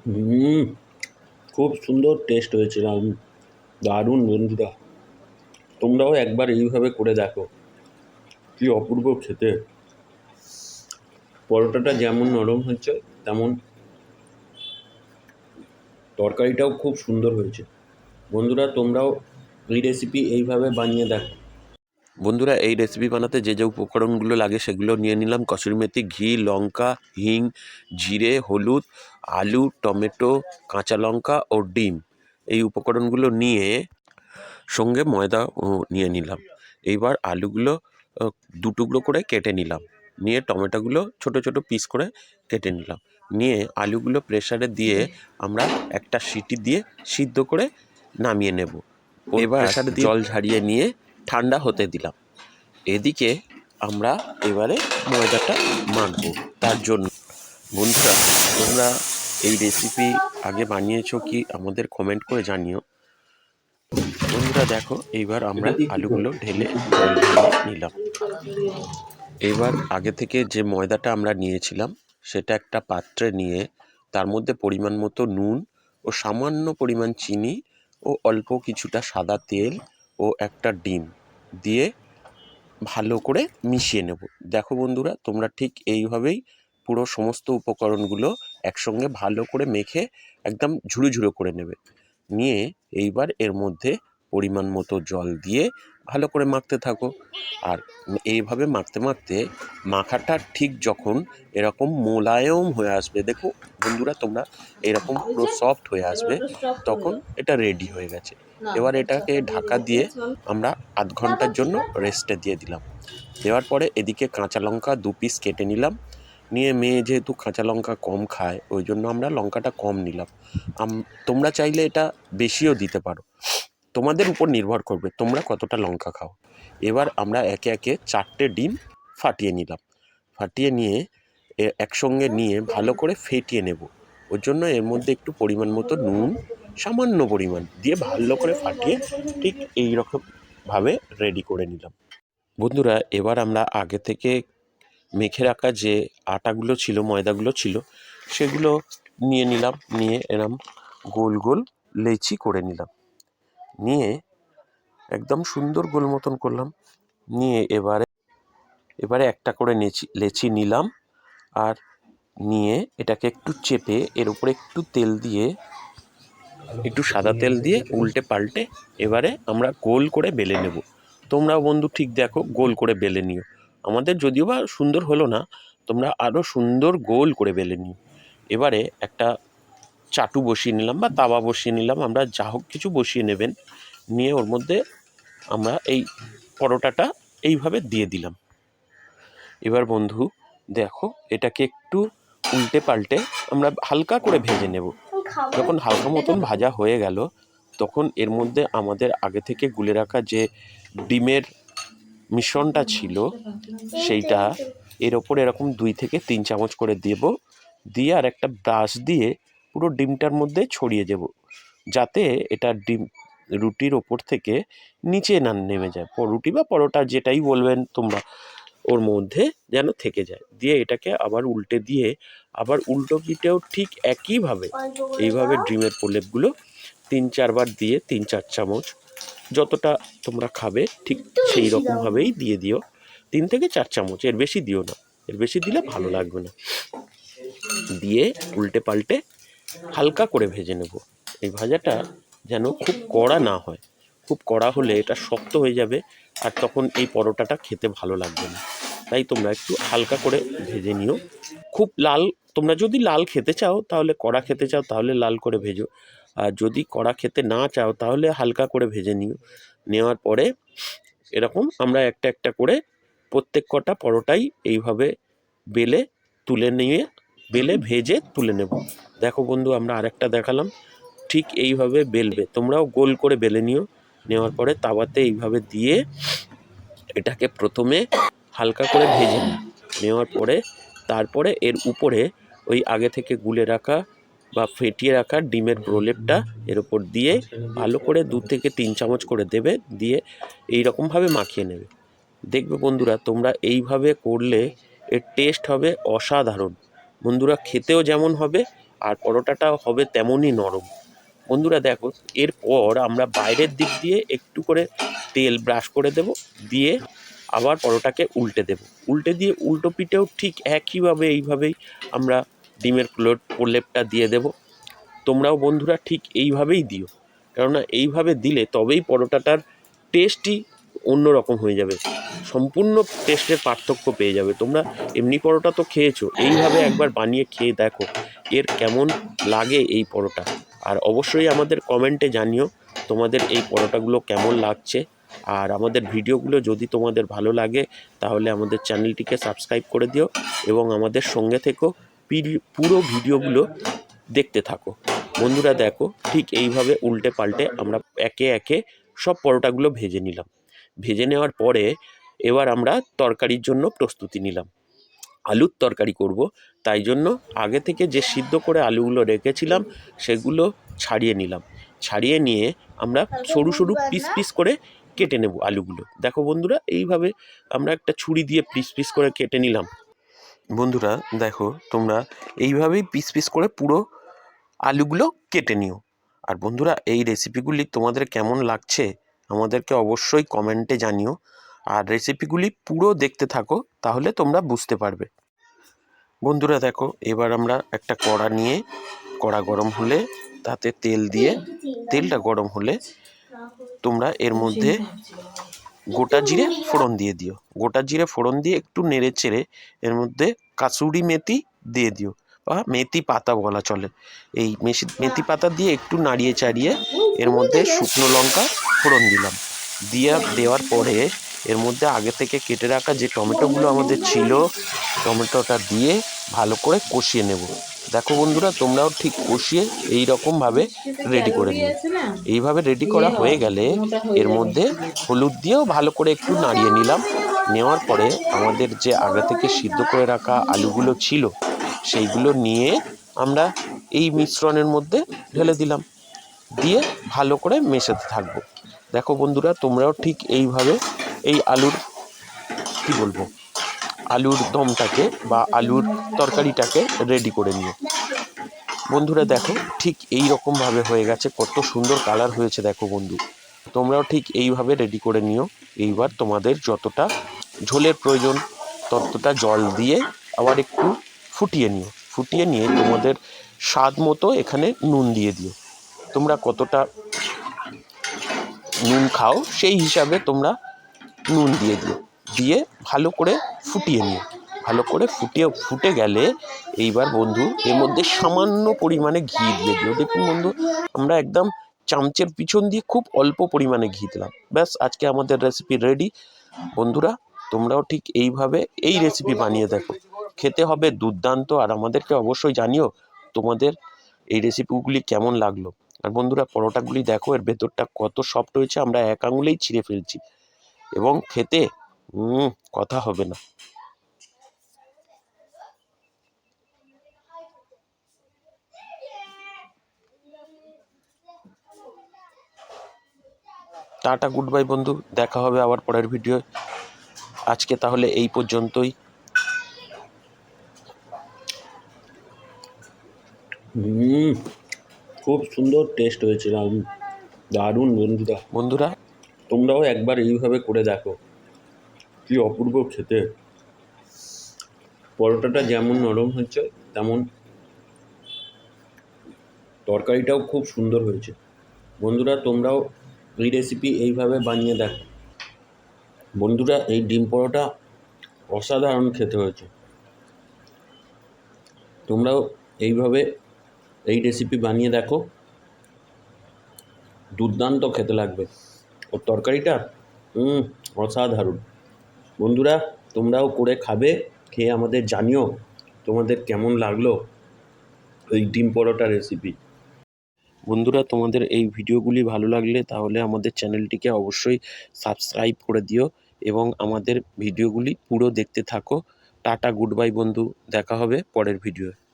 হুম, খুব সুন্দর টেস্ট হয়েছিল। দারুণ বন্ধুরা, তোমরাও একবার এইভাবে করে দেখো, কি অপূর্ব খেতে। পরোটাটা যেমন নরম হয়েছে, তেমন তরকারিটাও খুব সুন্দর হয়েছে। বন্ধুরা, তোমরাও এই রেসিপি এইভাবে বানিয়ে দেখো। বন্ধুরা, এই রেসিপি বানাতে যে যে উপকরণগুলো লাগে সেগুলো নিয়ে নিলাম: কসুরি মেথি, ঘি, লঙ্কা, হিং, জিরে, হলুদ, আলু, টমেটো, কাঁচা লঙ্কা ও ডিম। এই উপকরণগুলো নিয়ে সঙ্গে ময়দা নিয়ে নিলাম। এইবার আলুগুলো দু টুকরো করে কেটে নিলাম, নিয়ে টমেটোগুলো ছোট ছোট পিস করে কেটে নিলাম, নিয়ে আলুগুলো প্রেসারে দিয়ে আমরা একটা সিটি দিয়ে সিদ্ধ করে নামিয়ে নেব। এবার প্রেসারে জল ঝারিয়ে নিয়ে ঠান্ডা হতে দিলাম। এদিকে আমরা এবারে ময়দাটা মাখবো। তার জন্য বন্ধুরা, তোমরা এই রেসিপি আগে বানিয়েছো কি আমাদের কমেন্ট করে জানিও। বন্ধুরা দেখো, এইবার আমরা আলুগুলো ঢেলে জল ঢেলে নিলাম। এবার আগে থেকে যে ময়দাটা আমরা নিয়েছিলাম সেটা একটা পাত্রে নিয়ে তার মধ্যে পরিমাণ মতো নুন ও সামান্য পরিমাণ চিনি ও অল্প কিছুটা সাদা তেল ও একটা ডিম দিয়ে ভালো করে মিশিয়ে নেব। দেখো বন্ধুরা, তোমরা ঠিক এইভাবেই পুরো সমস্ত উপকরণগুলো একসঙ্গে ভালো করে মেখে একদম ঝুড়ো ঝুড়ো করে নেবে। নিয়ে এইবার এর মধ্যে পরিমাণ মতো জল দিয়ে ভালো করে মাখতে থাকো। আর এইভাবে মাখতে মাখতে মাখাটা ঠিক যখন এরকম মোলায়েম হয়ে আসবে, দেখো বন্ধুরা তোমরা, এরকম পুরো সফট হয়ে আসবে, তখন এটা রেডি হয়ে গেছে। এবার এটাকে ঢাকা দিয়ে আমরা আধ ঘন্টার জন্য রেস্টে দিয়ে দিলাম। দেওয়ার পরে এদিকে কাঁচা লঙ্কা 2 পিস কেটে নিলাম, নিয়ে মেয়ে যেহেতু কাঁচা লঙ্কা কম খায় ওই জন্য আমরা লঙ্কাটা কম নিলাম। তোমরা চাইলে এটা বেশিও দিতে পারো, তোমাদের উপর নির্ভর করবে তোমরা কতটা লঙ্কা খাও। এবার আমরা একে একে 4টে ডিম ফাটিয়ে নিলাম। ফাটিয়ে নিয়ে একসঙ্গে নিয়ে ভালো করে ফেটিয়ে নেব। ওর জন্য এর মধ্যে একটু পরিমাণ মতো নুন, সামান্য পরিমাণ দিয়ে ভালো করে ফাটিয়ে ঠিক এই রকমভাবে রেডি করে নিলাম। বন্ধুরা, এবার আমরা আগে থেকে মেখে রাখা যে আটাগুলো ছিল, ময়দাগুলো ছিল, সেগুলো নিয়ে নিলাম, নিয়ে এরম গোল গোল লেচি করে নিলাম, নিয়ে একদম সুন্দর গোল মতন করলাম। নিয়ে এবারে একটা করে লেচি নিলাম, আর নিয়ে এটাকে একটু চেপে এর উপরে একটু তেল দিয়ে, একটু সাদা তেল দিয়ে উল্টে পাল্টে এবারে আমরা গোল করে বেলে নেব। তোমরাও বন্ধু ঠিক দেখো, গোল করে বেলে নিও। আমাদের যদিও বা সুন্দর হলো না, তোমরা আরও সুন্দর গোল করে বেলে নিও। এবারে একটা চাটু বসিয়ে নিলাম বা তাওয়া বসিয়ে নিলাম, আমরা যা হোক কিছু বসিয়ে নেবেন। নিয়ে ওর মধ্যে আমরা এই পরোটাটা এইভাবে দিয়ে দিলাম। এবার বন্ধু দেখো, এটাকে একটু উল্টে পাল্টে আমরা হালকা করে ভেজে নেব। যখন হালকা মতন ভাজা হয়ে গেল, তখন এর মধ্যে আমাদের আগে থেকে গুলে রাখা যে ডিমের মিশ্রণটা ছিল সেইটা এর ওপর এরকম 2 থেকে 3 চামচ করে দেব, দিয়ে আর একটা ব্রাশ দিয়ে পুরো ডিমটার মধ্যে ছড়িয়ে দেব, যাতে এটা ডিম রুটির ওপর থেকে নিচে না নেমে যায়। রুটি বা পরোটা যেটাই বলবেন তোমরা, ওর মধ্যে যেন থেকে যায়। দিয়ে এটাকে আবার উল্টে দিয়ে আবার উল্টো পিঠেও ঠিক একইভাবে এইভাবে ডিমের প্রলেপগুলো 3-4 বার দিয়ে 3-4 চামচ যতটা তোমরা খাবে ঠিক সেই রকমভাবেই দিয়ে দিও। 3 থেকে 4 চামচ, এর বেশি দিও না, এর বেশি দিলে ভালো লাগবে না। দিয়ে উল্টে পাল্টে হালকা করে ভেজে নেব। এই ভাজাটা যেন খুব কড়া না হয়, খুব কড়া হলে এটা শক্ত হয়ে যাবে, আর তখন এই পরোটাটা খেতে ভালো লাগবে না। তাই তোমরা একটু হালকা করে ভেজে নিও। খুব লাল, তোমরা যদি লাল খেতে চাও তাহলে, কড়া খেতে চাও তাহলে লাল করে ভেজো, আর যদি কড়া খেতে না চাও তাহলে হালকা করে ভেজে নিও। নেওয়ার পরে এরকম আমরা একটা একটা করে প্রত্যেক কটা পরোটাই এইভাবে বেলে তুলে নিয়ে, বেলে ভেজে তুলে নেব। দেখো বন্ধু, আমরা আরেকটা দেখালাম, ঠিক এইভাবে বেলবে, তোমরাও গোল করে বেলে নিও। নেওয়ার পরে তাওয়াতে এইভাবে দিয়ে এটাকে প্রথমে হালকা করে ভেজে নিই। নেওয়ার পরে তারপরে এর উপরে ওই আগে থেকে গুলে রাখা বা ফেটিয়ে রাখা ডিমের প্রলেপটা এর উপর দিয়ে ভালো করে 2 থেকে 3 চামচ করে দেবে, দিয়ে এই রকমভাবে মাখিয়ে নেবে। দেখবে বন্ধুরা, তোমরা এইভাবে করলে এর টেস্ট হবে অসাধারণ। বন্ধুরা, খেতেও যেমন হবে আর পরোটাটাও হবে তেমনই নরম। বন্ধুরা দেখো, এরপর আমরা বাইরের দিক দিয়ে একটু করে তেল ব্রাশ করে দেব, দিয়ে আবার পরোটাকে উল্টে দেব। উল্টে দিয়ে উল্টো পিঠেও ঠিক একইভাবে এইভাবেই আমরা ডিমের প্রলেপটা দিয়ে দেব। তোমরাও বন্ধুরা ঠিক এইভাবেই দিও, কেননা এইভাবে দিলে তবেই পরোটাটার টেস্টই অন্যরকম হয়ে যাবে, সম্পূর্ণ টেস্টের পার্থক্য পেয়ে যাবে। তোমরা এমনি পরোটা তো খেয়েছো, এইভাবে একবার বানিয়ে খেয়ে দেখো এর কেমন লাগে এই পরোটা। আর অবশ্যই আমাদের কমেন্টে জানিও তোমাদের এই পরোটাগুলো কেমন লাগছে। আর আমাদের ভিডিওগুলো যদি তোমাদের ভালো লাগে তাহলে আমাদের চ্যানেলটিকে সাবস্ক্রাইব করে দিও এবং আমাদের সঙ্গে থেকো, পুরো ভিডিওগুলো দেখতে থাকো। বন্ধুরা দেখো, ঠিক এইভাবে উল্টে পাল্টে আমরা একে একে সব পরোটাগুলো ভেজে নিলাম। ভেজে নেওয়ার পরে এবার আমরা তরকারির জন্য প্রস্তুতি নিলাম। আলুর তরকারি করব, তাই জন্য আগে থেকে যে সিদ্ধ করে আলুগুলো রেখেছিলাম সেগুলো ছাড়িয়ে নিলাম। ছাড়িয়ে নিয়ে আমরা সরু সরু পিস পিস করে কেটে নেব আলুগুলো। দেখো বন্ধুরা, এইভাবে আমরা একটা ছুরি দিয়ে পিস পিস করে কেটে নিলাম। বন্ধুরা দেখো, তোমরা এইভাবেই পিস পিস করে পুরো আলুগুলো কেটে নিও। আর বন্ধুরা, এই রেসিপিগুলি তোমাদের কেমন লাগছে আমাদেরকে অবশ্যই কমেন্টে জানিও। আর রেসিপিগুলি পুরো দেখতে থাকো, তাহলে তোমরা বুঝতে পারবে। বন্ধুরা দেখো, এবার আমরা একটা কড়া নিয়ে, কড়া গরম হলে তাতে তেল দিয়ে, তেলটা গরম হলে তোমরা এর মধ্যে গোটা জিরে ফোড়ন দিয়ে দিও। গোটা জিরে ফোড়ন দিয়ে একটু নেড়ে চেড়ে এর মধ্যে কাসুরি মেথি দিয়ে দিও, বা মেথি পাতা বলা চলে। এই মেথি পাতা দিয়ে একটু নাড়িয়ে চাড়িয়ে এর মধ্যে শুকনো লঙ্কা ফোড়ন দিলাম। দেওয়ার পরে এর মধ্যে আগে থেকে কেটে রাখা যে টমেটোগুলো আমাদের ছিল, টমেটোটা দিয়ে ভালো করে কষিয়ে নেব। দেখো বন্ধুরা, তোমরাও ঠিক কষিয়ে এই রকমভাবে রেডি করে নিও। এইভাবে রেডি করা হয়ে গেলে এর মধ্যে হলুদ দিয়েও ভালো করে একটু নাড়িয়ে নিলাম। নেওয়ার পরে আমাদের যে আগে থেকে সিদ্ধ করে রাখা আলুগুলো ছিল সেইগুলো নিয়ে আমরা এই মিশ্রণের মধ্যে ঢেলে দিলাম, দিয়ে ভালো করে মেশাতে থাকবো। দেখো বন্ধুরা, তোমরাও ঠিক এইভাবে এই আলুর দমটাকে বা আলুর তরকারিটাকে রেডি করে নিও। বন্ধুরা দেখো, ঠিক এই রকমভাবে হয়ে গেছে, কত সুন্দর কালার হয়েছে দেখো বন্ধু। তোমরাও ঠিক এইভাবে রেডি করে নিও। এইবার তোমাদের যতটা ঝোলের প্রয়োজন ততটা জল দিয়ে আবার একটু ফুটিয়ে নিও। ফুটিয়ে নিয়ে তোমাদের স্বাদ মতো এখানে নুন দিয়ে দিও। তোমরা কতটা নুন খাও সেই হিসাবে তোমরা নুন দিয়ে দিও। দিয়ে ভালো করে ফুটিয়ে নিও। ভালো করে ফুটে গেলে এইবার বন্ধু এর মধ্যে সামান্য পরিমাণে ঘি দিয়ে দিও। দেখুন বন্ধু, আমরা একদম চামচের পিছন দিয়ে খুব অল্প পরিমাণে ঘি দিলাম। ব্যাস, আজকে আমাদের রেসিপি রেডি। বন্ধুরা, তোমরাও ঠিক এইভাবে এই রেসিপি বানিয়ে দেখো, খেতে হবে দুর্দান্ত। আর আমাদেরকে অবশ্যই জানিও তোমাদের এই রেসিপিগুলি কেমন লাগলো। আর বন্ধুরা, পরোটাগুলি দেখো, এর ভেতরটা কত সফট হয়েছে, আমরা এক আঙুলেই ছিঁড়ে ফেলছি এবং খেতে কথা হবে না। টাটা, গুড বাই বন্ধু, দেখা হবে আবার পরের ভিডিও। আজকে তাহলে এই পর্যন্তই। খুব সুন্দর টেস্ট হয়েছিল, দারুণ বন্ধুরা। তোমরাও একবার এইভাবে করে দেখো, কি অপূর্ব খেতে। পরোটাটা যেমন নরম হয়েছে তেমন তরকারিটাও খুব সুন্দর হয়েছে। বন্ধুরা, তোমরাও এই রেসিপি এইভাবে বানিয়ে দেখো। বন্ধুরা, এই ডিম পরোটা অসাধারণ খেতে হয়েছে। তোমরাও এইভাবে এই রেসিপি বানিয়ে দেখো, দুর্দান্ত খেতে লাগবে। ওর তরকারিটা অসাধারণ। বন্ধুরা, তোমরাও করে খাবে, খেয়ে আমাদের জানিও তোমাদের কেমন লাগলো এই ডিম পরোটা রেসিপি। বন্ধুরা, তোমাদের এই ভিডিওগুলি ভালো লাগলে তাহলে আমাদের চ্যানেলটিকে অবশ্যই সাবস্ক্রাইব করে দিও এবং আমাদের ভিডিওগুলি পুরো দেখতে থাকো। টাটা, গুড বাই বন্ধু, দেখা হবে পরের ভিডিও।